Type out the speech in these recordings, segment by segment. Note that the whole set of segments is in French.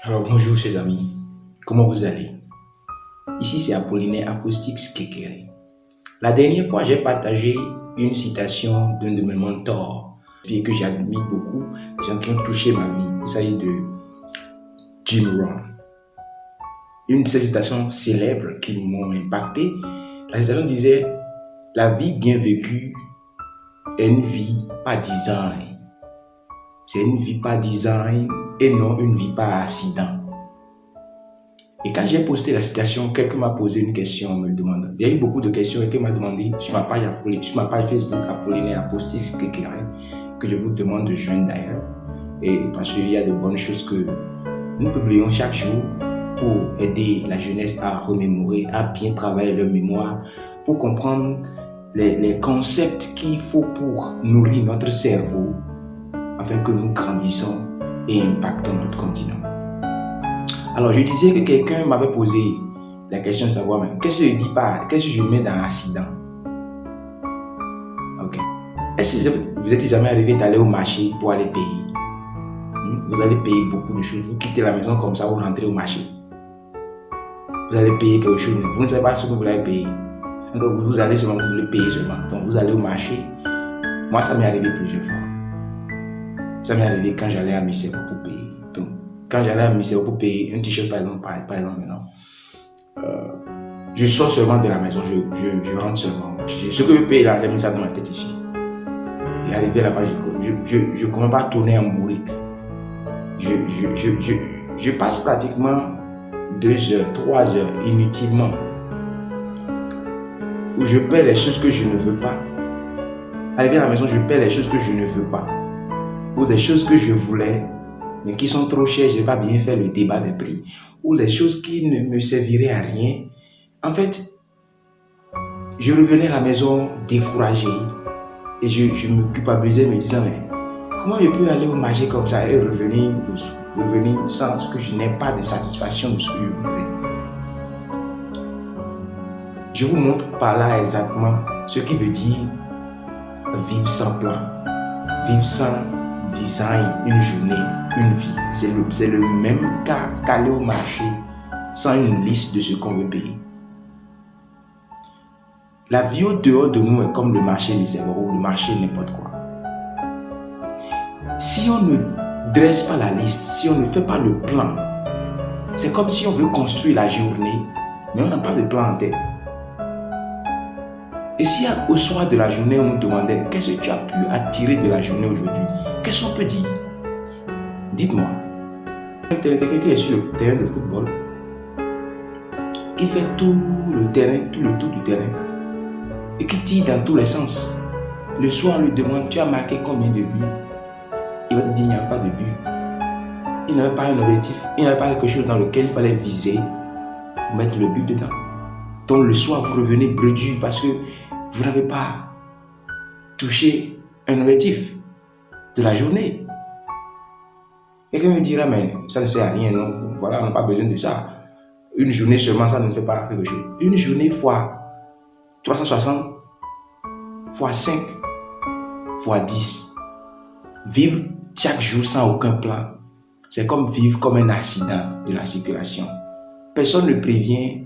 Alors bonjour chers amis, comment vous allez? Ici c'est Apollinaire Acoustique Kekere. La dernière fois j'ai partagé une citation d'un de mes mentors et que j'admire beaucoup, des gens qui ont touché ma vie. Il s'agit de Jim Rohn. Une de ces citations célèbres qui m'ont impacté, la citation disait: la vie bien vécue est une vie par design. C'est une vie par design et non une vie par accident. Et quand j'ai posté la citation, quelqu'un m'a posé une question, me demandant. Il y a eu beaucoup de questions et quelqu'un m'a demandé sur ma page Facebook Apollinaire Acoustique Kekere, que je vous demande de joindre d'ailleurs. Et parce qu'il y a de bonnes choses que nous publions chaque jour pour aider la jeunesse à remémorer, à bien travailler leur mémoire, pour comprendre les concepts qu'il faut pour nourrir notre cerveau afin que nous grandissons et impactons notre continent. Alors je disais que quelqu'un m'avait posé la question de savoir, mais qu'est-ce que je dis pas, qu'est-ce que je mets dans l'accident? Ok. Est-ce que vous êtes jamais arrivé d'aller au marché pour aller payer? Vous allez payer beaucoup de choses, vous quittez la maison comme ça, vous rentrez au marché. Vous allez payer quelque chose, vous ne savez pas ce que vous allez payer. Donc vous allez seulement, vous voulez payer seulement. Donc vous allez au marché. Moi ça m'est arrivé plusieurs fois. Ça m'est arrivé quand j'allais à Misséro pour payer. Donc quand j'allais à Misséro pour payer un t-shirt par exemple maintenant, je sors seulement de la maison, je rentre seulement. Ce que je paye là, j'ai mis ça dans ma tête ici. Et arrivé là-bas, je ne commence pas à tourner en bourrique. Je passe pratiquement 2 heures, 3 heures inutilement, où je paie les choses que je ne veux pas. Arrivé à la maison, je paie les choses que je ne veux pas. Ou des choses que je voulais, mais qui sont trop chères, je n'ai pas bien fait le débat des prix. Ou des choses qui ne me serviraient à rien. En fait, je revenais à la maison découragé et je me culpabilisais, me disant, mais comment je peux aller au marché comme ça et revenir sans que je n'ai pas de satisfaction de ce que je voudrais. Je vous montre par là exactement ce qui veut dire vivre sans plan, vivre sans design, une journée, une vie. C'est le même cas qu'aller au marché sans une liste de ce qu'on veut payer. La vie au dehors de nous est comme le marché Misséro ou le marché n'importe quoi. Si on ne dresse pas la liste, si on ne fait pas le plan, c'est comme si on veut construire la journée, mais on n'a pas de plan en tête. Et si au soir de la journée, on nous demandait qu'est-ce que tu as pu attirer de la journée aujourd'hui, qu'est-ce qu'on peut dire? Dites-moi. Quelqu'un qui est sur le terrain de football, qui fait tout le tour du terrain, et qui tire dans tous les sens. Le soir, on lui demande, tu as marqué combien de buts? Il va te dire, il n'y a pas de but. Il n'avait pas un objectif, il n'avait pas quelque chose dans lequel il fallait viser pour mettre le but dedans. Donc le soir, vous revenez bredouille parce que vous n'avez pas touché un objectif de la journée. Quelqu'un me dira, mais ça ne sert à rien, non? Voilà, on n'a pas besoin de ça. Une journée seulement, ça ne fait pas quelque chose. Une journée fois 360, fois 5, fois 10. Vivre chaque jour sans aucun plan, c'est comme vivre comme un accident de la circulation. Personne ne prévient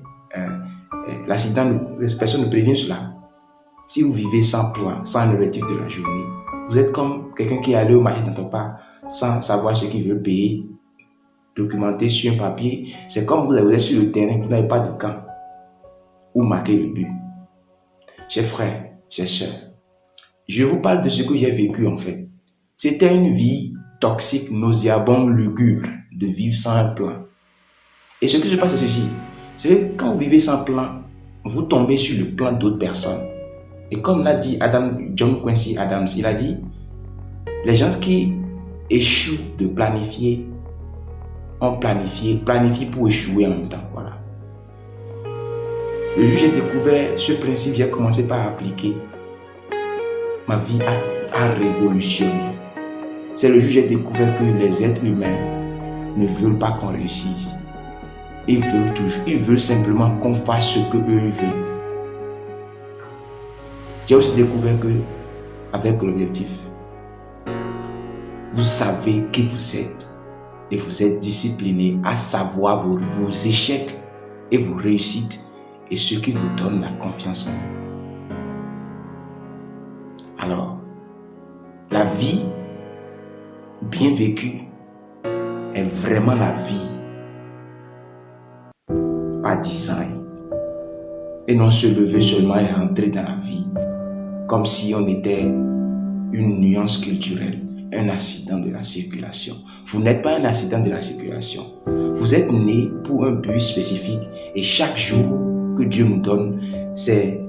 personne ne prévient cela. Si vous vivez sans plan, sans objectif de la journée, vous êtes comme quelqu'un qui est allé au marché dans ton pas sans savoir ce qu'il veut payer, documenté sur un papier. C'est comme vous êtes sur le terrain, vous n'avez pas de camp où marquer le but. Chers frères, chers sœurs, je vous parle de ce que j'ai vécu en fait. C'était une vie toxique, nauséabonde, lugubre, de vivre sans un plan. Et ce qui se passe, c'est ceci. C'est que quand vous vivez sans plan, vous tombez sur le plan d'autres personnes. Et comme l'a dit John Quincy Adams, il a dit, les gens qui échouent de planifier, planifient pour échouer en même temps. Voilà. Le jour où j'ai découvert ce principe, j'ai commencé par appliquer. Ma vie a révolutionné. C'est le jour où j'ai découvert que les êtres humains ne veulent pas qu'on réussisse. Ils veulent simplement qu'on fasse ce qu'eux veulent. J'ai aussi découvert que, avec l'objectif, vous savez qui vous êtes. et vous êtes discipliné à savoir vos échecs et vos réussites et ce qui vous donne la confiance en vous. Alors, la vie bien vécue est vraiment la vie par design et non se lever seulement et rentrer dans la vie comme si on était une nuance culturelle, un accident de la circulation. Vous n'êtes pas un accident de la circulation. Vous êtes né pour un but spécifique et chaque jour que Dieu nous donne, c'est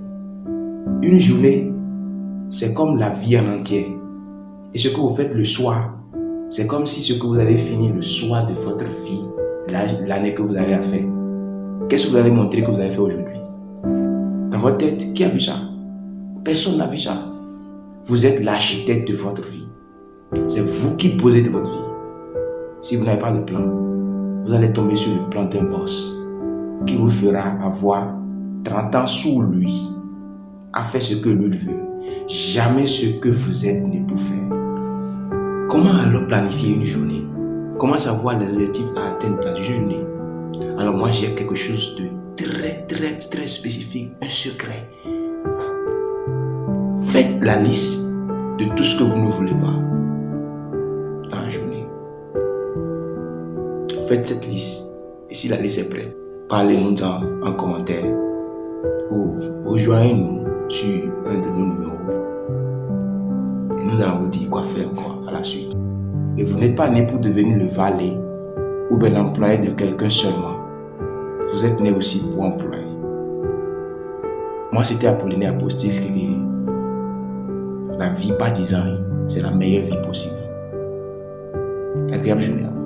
une journée, c'est comme la vie en entier. Et ce que vous faites le soir, c'est comme si ce que vous allez finir le soir de votre vie, l'année que vous avez à faire. Qu'est-ce que vous allez montrer que vous avez fait aujourd'hui? Dans votre tête, qui a vu ça? Personne n'a vu ça. Vous êtes l'architecte de votre vie. C'est vous qui posez de votre vie. Si vous n'avez pas de plan, vous allez tomber sur le plan d'un boss qui vous fera avoir 30 ans sous lui, à faire ce que lui veut. Jamais ce que vous êtes né pour faire. Comment alors planifier une journée? Comment savoir les objectifs à atteindre dans une journée? Alors moi j'ai quelque chose de très spécifique, un secret. Faites la liste de tout ce que vous ne voulez pas dans la journée. Faites cette liste. Et si la liste est prête, parlez-nous en commentaire ou rejoignez-nous sur un de nos numéros. Et nous allons vous dire quoi faire encore à la suite. Et vous n'êtes pas né pour devenir le valet ou bien l'employé de quelqu'un seulement. Vous êtes né aussi pour employer. Moi, c'était Apollinaire Apostix qui la vie par design, c'est la meilleure vie possible. Agréable journée.